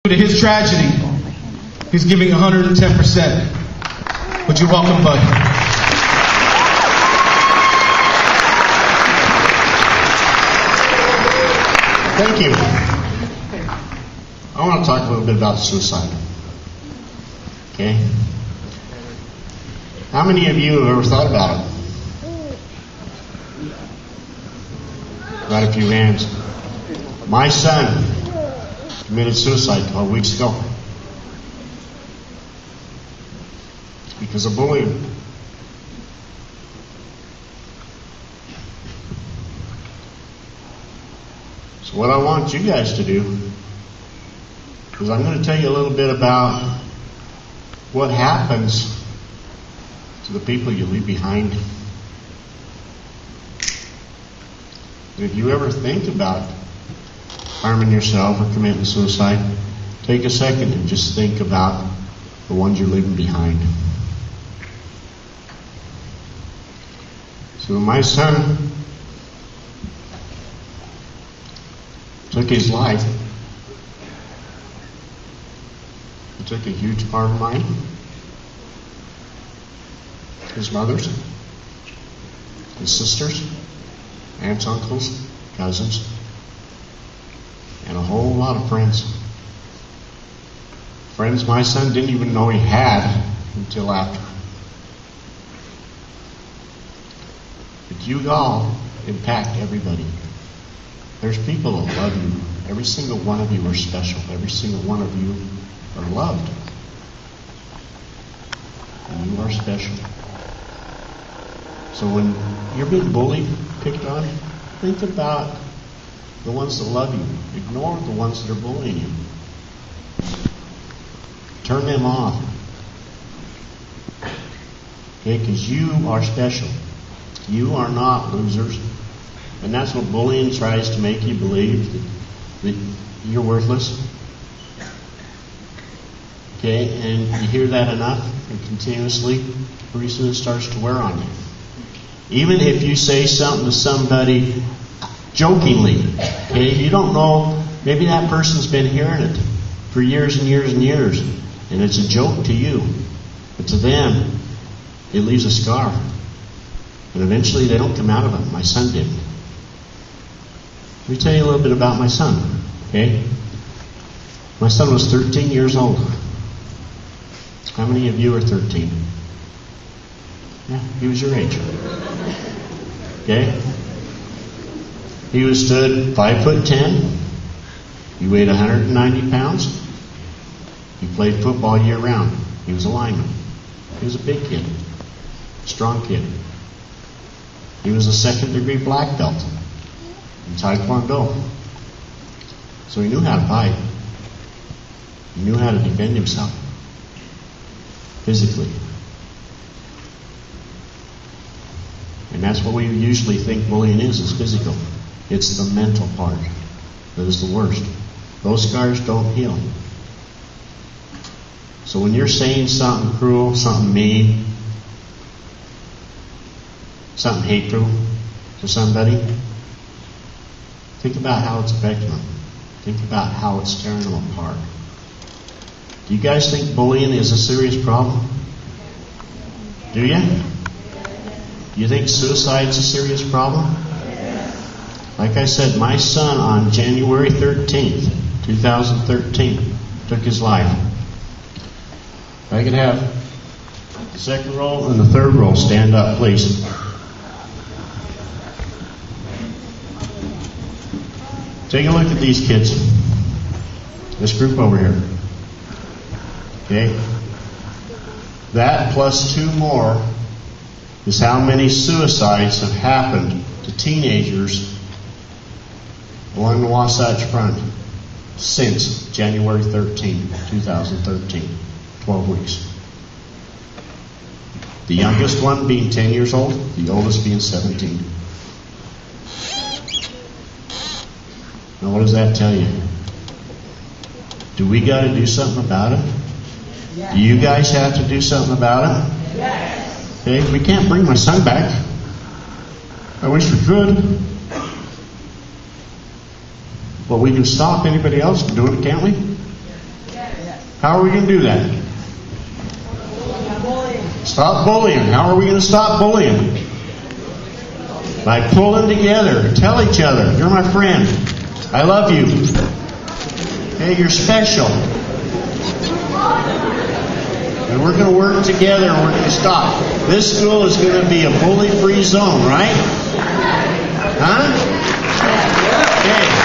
But in his tragedy, he's giving 110%. Would you welcome Bud? Thank you. I want to talk a little bit about suicide. Okay? How many of you have ever thought about it? Got a few hands. My son committed suicide 12 weeks ago. It's because of bullying. So what I want you guys to do is I'm going to tell you a little bit about what happens to the people you leave behind. And if you ever think about harming yourself or committing suicide, take a second and just think about the ones you're leaving behind. So my son took his life. He took a huge part of mine, his mother's, his sisters, aunts, uncles, cousins, and a whole lot of friends. Friends my son didn't even know he had until after. But you all impact everybody. There's people that love you. Every single one of you are special. Every single one of you are loved. And you are special. So when you're being bullied, picked on, think about the ones that love you. Ignore the ones that are bullying you. Turn them off. Okay, because you are special. You are not losers. And that's what bullying tries to make you believe, that you're worthless. Okay, and you hear that enough and continuously, pretty soon it starts to wear on you. Even if you say something to somebody jokingly, okay, you don't know, maybe that person's been hearing it for years and years and years, and it's a joke to you. But to them, it leaves a scar. And eventually they don't come out of it. My son did. Let me tell you a little bit about my son, okay? My son was 13 years old. How many of you are 13? Yeah, he was your age. Okay? He was stood 5'10". He weighed 190 pounds. He played football year round. He was a lineman. He was a big kid. Strong kid. He was a 2nd degree black belt in Taekwondo. So he knew how to fight. He knew how to defend himself physically. And that's what we usually think bullying is physical. It's the mental part that is the worst. Those scars don't heal. So when you're saying something cruel, something mean, something hateful to somebody, think about how it's affecting them. Think about how it's tearing them apart. Do you guys think bullying is a serious problem? Do you? Do you think suicide's a serious problem? Like I said, my son on January 13th, 2013, took his life. If I could have the second row and the third row stand up, please. Take a look at these kids. This group over here. Okay? That plus 2 more is how many suicides have happened to teenagers along the Wasatch Front since January 13, 2013. 12 weeks. The youngest one being 10 years old, the oldest being 17. Now what does that tell you? Do we got to do something about it? Yes. Do you guys have to do something about it? Yes. Okay, we can't bring my son back. I wish we could. But we can stop anybody else from doing it, can't we? How are we going to do that? Stop bullying. How are we going to stop bullying? By pulling together. Tell each other, you're my friend. I love you. Hey, you're special. And we're going to work together and we're going to stop. This school is going to be a bully-free zone, right? Huh? Okay.